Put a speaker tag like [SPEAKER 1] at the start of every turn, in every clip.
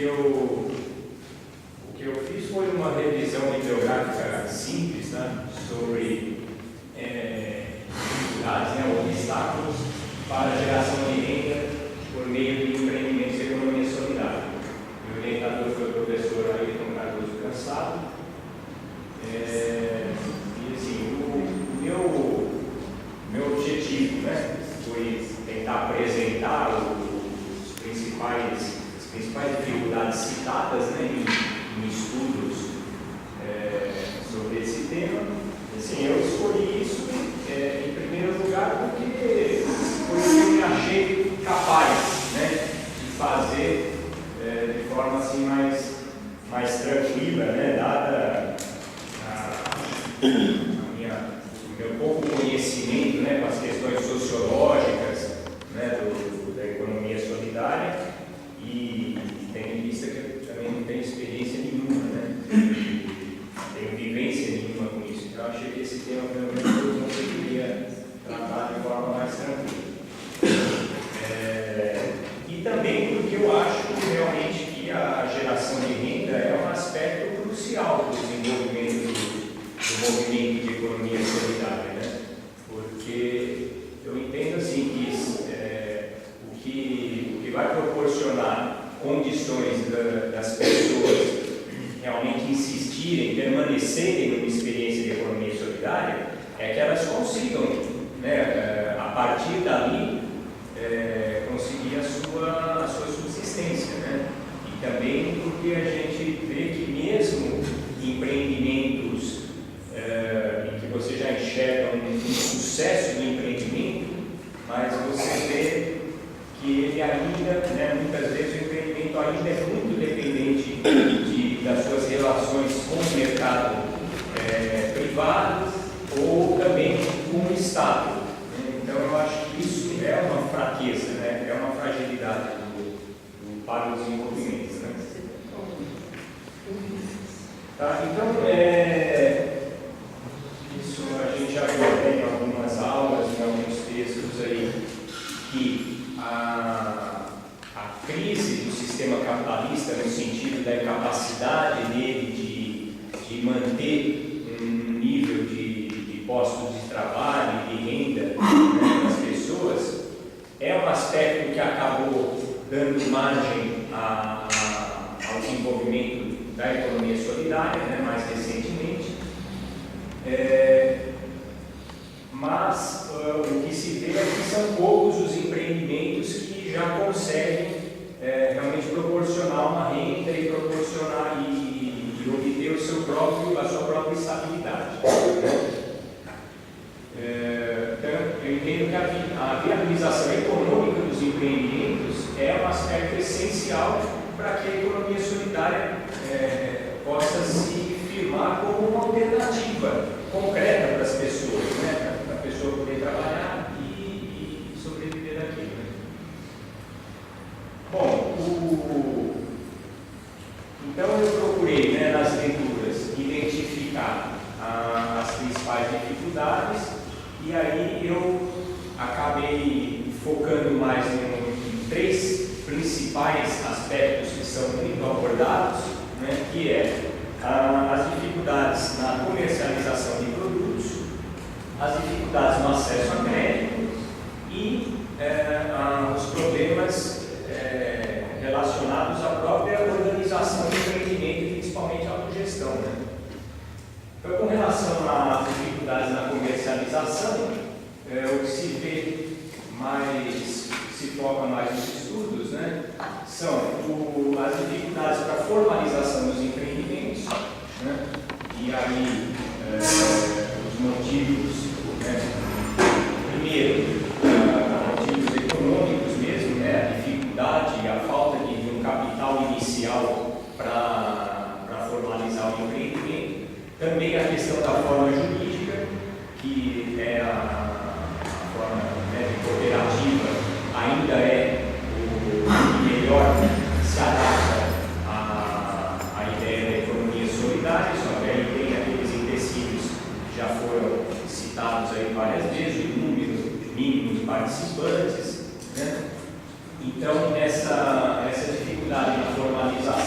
[SPEAKER 1] o que eu fiz foi uma revisão bibliográfica simples, né, sobre dificuldades, obstáculos para a geração de renda por meio de empreendimentos de economia solidária. O orientador foi o professor Ayrton Cardoso Cansado. E assim, o meu objetivo, né, foi tentar apresentar as principais dificuldades citadas, né, em estudos sobre esse tema. Assim, eu escolhi isso em primeiro lugar porque foi o que eu me achei capaz, né, de fazer de forma assim mais tranquila, né, dada o meu pouco conhecimento, né, com as questões sociológicas, né, da economia solidária, e tendo em vista que eu também não tenho experiência nenhuma, né, tenho vivência nenhuma com isso. Então, eu achei que esse tema realmente eu conseguiria tratar de forma mais tranquila. E também porque eu acho realmente que a geração de renda é um aspecto crucial do desenvolvimento do movimento de economia solidária, né? Porque eu entendo assim que o que vai proporcionar condições das pessoas realmente insistirem, permanecerem numa experiência de economia solidária é que elas consigam, né, a partir dali, conseguir a sua subsistência, né? E também porque a gente vê que mesmo empreendimentos em que você já enxerga um sucesso do empreendimento, mas você vê que ele ainda, né, muitas vezes o empreendimento ainda é muito dependente das suas relações com o mercado privado ou também com o Estado. Então eu acho que isso é uma fraqueza, né, é uma fragilidade para o desenvolvimento. Né? Tá, então, isso a gente já viu em algumas aulas, em alguns textos aí, que a crise do sistema capitalista, no sentido da incapacidade dele de manter um nível de postos de trabalho e de renda, né, das pessoas, é um aspecto que acabou dando margem ao desenvolvimento da economia solidária, né, mais recentemente. Mas o que se vê é que são poucos os empreendimentos que já conseguem realmente proporcionar uma renda e proporcionar e obter a sua própria estabilidade. Então, eu entendo que a viabilização econômica dos empreendimentos é um aspecto essencial para que a economia solidária possa se firmar como uma alternativa concreta para as pessoas, né? Para a pessoa poder trabalhar e sobreviver daquilo. Né? Bom, então eu procurei, né, nas leituras identificar as principais dificuldades, e aí eu acabei focando mais em três principais aspectos que são muito abordados, né, que as dificuldades na comercialização de produtos, as dificuldades no acesso a crédito e os problemas relacionados à própria organização do empreendimento e principalmente à autogestão. Né? Então, com relação às dificuldades na comercialização, o que se vê se foca mais nos estudos, né, são as dificuldades para a formalização dos empreendimentos, né, e aí os motivos, né, primeiro, motivos econômicos mesmo, né, a dificuldade, a falta de um capital inicial para formalizar o empreendimento, também a questão da forma jurídica, que é a forma, né, de cooperativa, ainda é o melhor se adapta à ideia da economia solidária, só que aí tem aqueles empecilhos que já foram citados aí várias vezes, o número mínimo de participantes, né? Então, essa dificuldade na formalização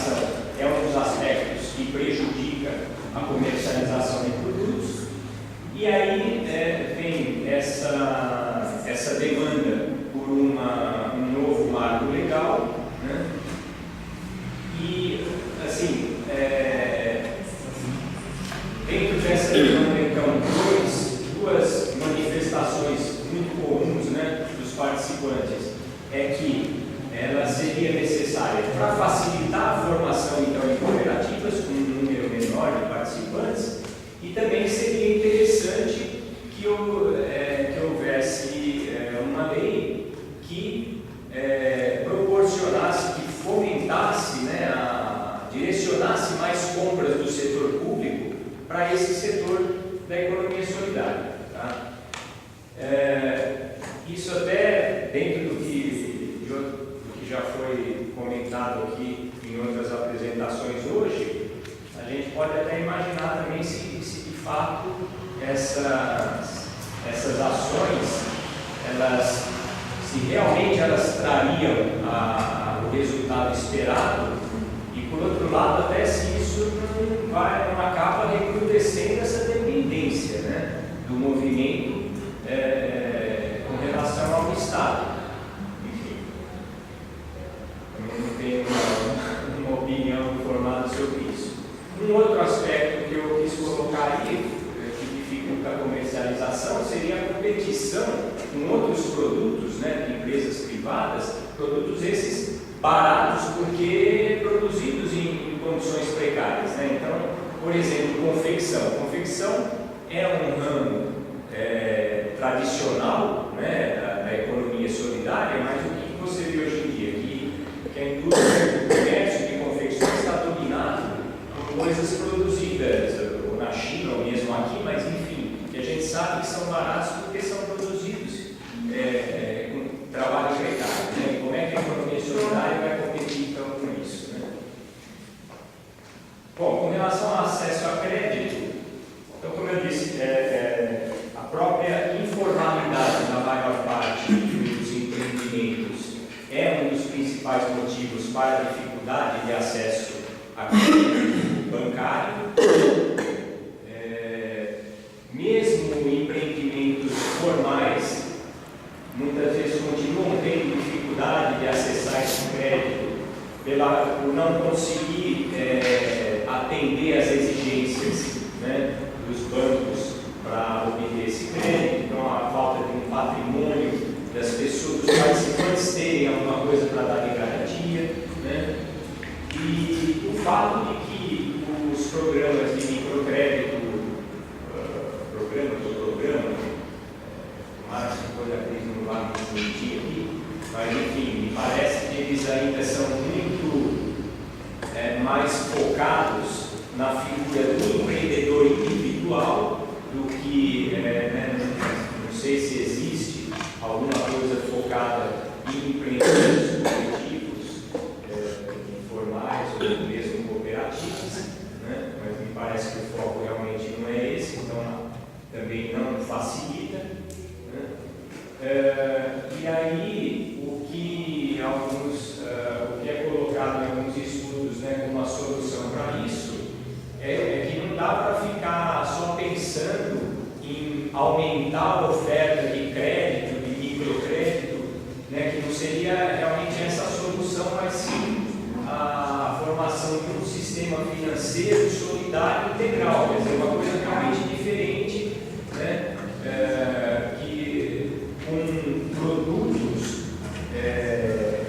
[SPEAKER 1] essa demanda por um novo marco legal, né? E, assim, dentro dessa demanda, então, duas manifestações muito comuns, né, dos participantes é que ela seria necessária para facilitar a formação, então, de cooperativas com um número menor de participantes, e também seria interessante que houvesse uma lei que proporcionasse, que fomentasse, né, direcionasse mais compras do setor público para esse setor da economia solidária. Tá? Isso até dentro do que já foi comentado aqui em outras apresentações hoje, a gente pode até imaginar também se de fato essas ações, se realmente elas trariam o resultado esperado, e por outro lado até se isso não acaba recrudescendo essa dependência, né, do movimento com relação ao Estado. Enfim, eu não tenho uma opinião formada sobre isso. Um outro aspecto que eu quis colocar aí, que dificulta a comercialização, seria a competição com outros produtos, né, de empresas privadas, produtos esses baratos porque produzidos em condições precárias, né? Então, por exemplo, confecção. Confecção é um ramo tradicional, né, da economia solidária, mas o que você vê hoje em dia? Que a indústria do comércio de confecção está dominada por coisas produzidas ou na China ou mesmo aqui, mas enfim, que a gente sabe que são baratos porque são produzidos com trabalho precário, né? Como é que a economia solidária vai competir então com isso, né? Bom, com relação ao acesso a crédito, então, como eu disse, a própria informalidade na maior parte dos empreendimentos é um dos principais motivos para a dificuldade de acesso a crédito bancário. Mesmo empreendimentos formais muitas vezes continuam tendo dificuldade de acessar esse crédito por não conseguir atender às exigências, né, dos bancos para obter esse crédito. Então, a falta de um patrimônio das pessoas, dos participantes terem alguma coisa para dar de garantia, né? E o fato de que os programas de microcrédito, mas depois a crise não vai me mentir aqui, mas enfim, me parece que eles ainda são muito mais focados na figura do empreendedor individual do que, não sei se existe alguma coisa focada em empreendedores coletivos, informais ou mesmo cooperativas, né? Mas me parece que o foco realmente não é esse, então também não facilita, né? E aí o que é colocado em alguns estudos, né, como uma solução para isso é que não dá para ficar só pensando em aumentar a oferta de crédito, de microcrédito, né, que não seria realmente essa solução, mas sim a formação de um sistema financeiro solidário integral, quer dizer, uma coisa realmente diferente, né, com produtos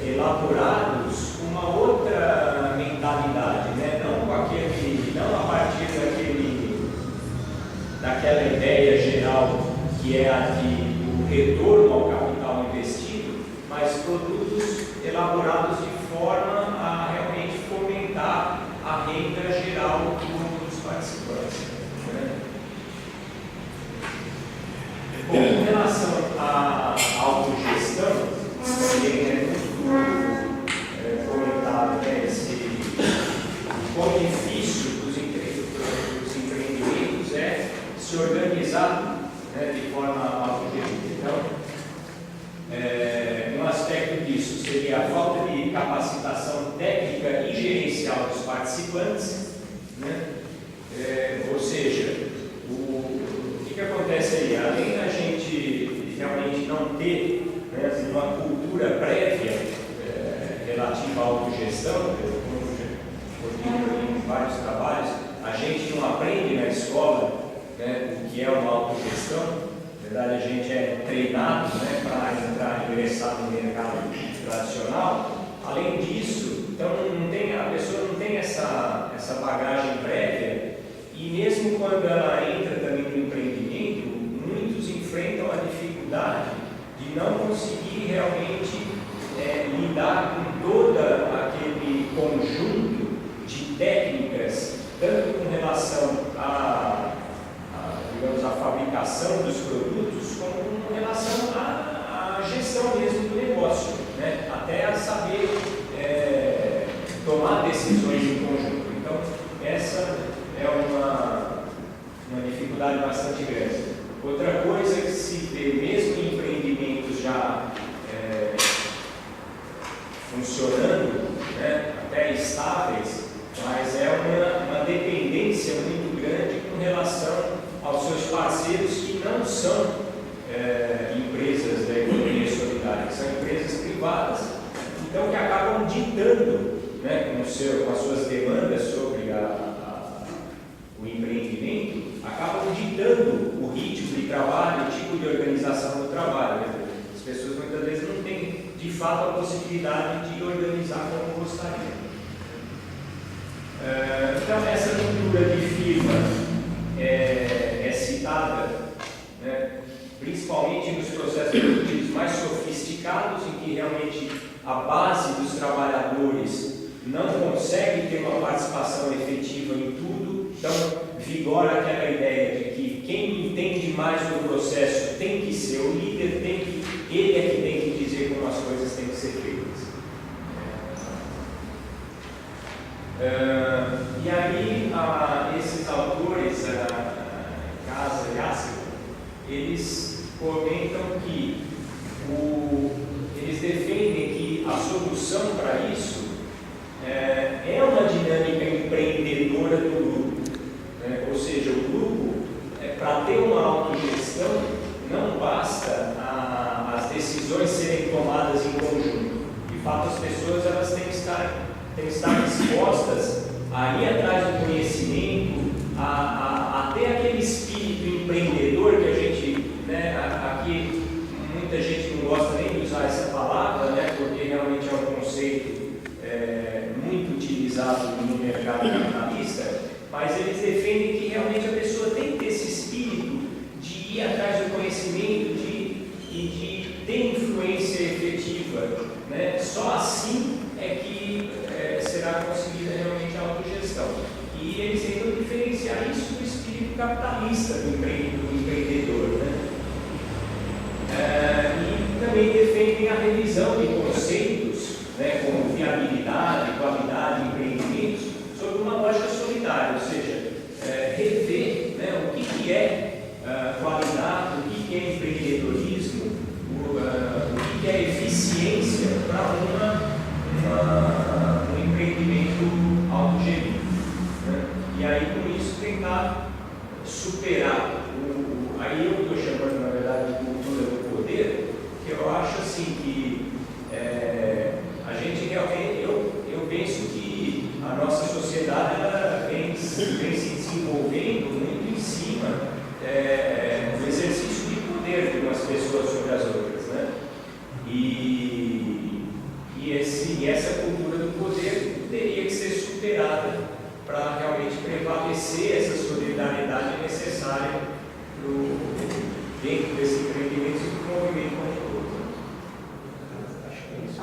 [SPEAKER 1] elaborados com uma outra mentalidade, né? Não a partir daquela ideia geral que é a do retorno ao capital investido, mas produtos elaborados de forma a realmente fomentar a renda geral dos participantes, né? Bom, com relação à autogestão, também é muito comentado, né, esse benefício dos empreendimentos é se organizar, né, de forma autogestiva. Então, um aspecto disso seria a falta de capacitação técnica e gerencial dos participantes, né? Ou seja, o que acontece aí? Além da gente de realmente não ter, né, assim, uma cultura prévia relativa à autogestão, como eu em vários trabalhos, a gente não aprende na escola, né, o que é uma autogestão. Na verdade, a gente é treinado, né, para ingressar no mercado tradicional. Além disso, então a pessoa não tem essa bagagem prévia, e mesmo quando ela entra também no empreendimento, muitos enfrentam a dificuldade de não conseguir realmente lidar com todo aquele conjunto de técnicas, tanto com relação digamos, a fabricação dos produtos, como com relação à gestão mesmo do negócio, né? Até a saber tomar decisões em conjunto. Então, essa é uma dificuldade bastante grande. Outra coisa que se vê, mesmo em empreendimentos já funcionando, né, até estáveis, mas é uma dependência muito grande com relação aos seus parceiros que não são empresas da economia solidária, que são empresas privadas, então que acabam ditando, né, com as suas demandas sobre o empreendimento, acabam ditando o ritmo de trabalho, o tipo de organização do trabalho. Né? As pessoas muitas vezes não têm de fato a possibilidade de organizar como gostariam. Então, essa cultura de firma é citada, né, principalmente nos processos produtivos mais sofisticados, em que realmente a base dos trabalhadores não consegue ter uma participação efetiva em tudo. Então, vigora aquela ideia de que quem entende mais do processo tem que ser o líder, ele é que tem que dizer como as coisas têm que ser feitas. E aí, esses autores, Casa e Asser, eles comentam que eles defendem que a solução para isso é uma dinâmica empreendedora do grupo, né? Ou seja, o grupo, para ter uma autogestão, não basta as decisões serem tomadas em conjunto. De fato, as pessoas elas têm que estar dispostas a ir atrás do conhecimento, a ter aquele espírito empreendedor que a gente, né, aqui muita gente não gosta nem de usar essa palavra, né, porque realmente é um conceito muito utilizado no mercado capitalista, mas eles defendem que realmente a pessoa tem que ter esse espírito de ir atrás do conhecimento e de ter influência efetiva, né? Só assim é que será conseguida realmente a autogestão. E eles tentam diferenciar isso do espírito capitalista do empreendedor, né? E também defendem a revisão de conceitos, né, como viabilidade, qualidade, empreendimentos, sob uma lógica solidária, ou seja, rever, né, o que é qualidade, o que é empreendedorismo, o que é eficiência para um empreendimento autogerido, né? E aí, com isso, tentar superar aí eu estou chamando, na verdade, de cultura do poder, que eu acho assim que a gente realmente, eu penso que a nossa sociedade ela vem se desenvolvendo muito em cima do exercício de poder de umas pessoas sobre as outras, né? E essa cultura do poder teria que ser superada para realmente prevalecer essa solidariedade necessária dentro desse empreendimento e do movimento como todo. Acho que é isso.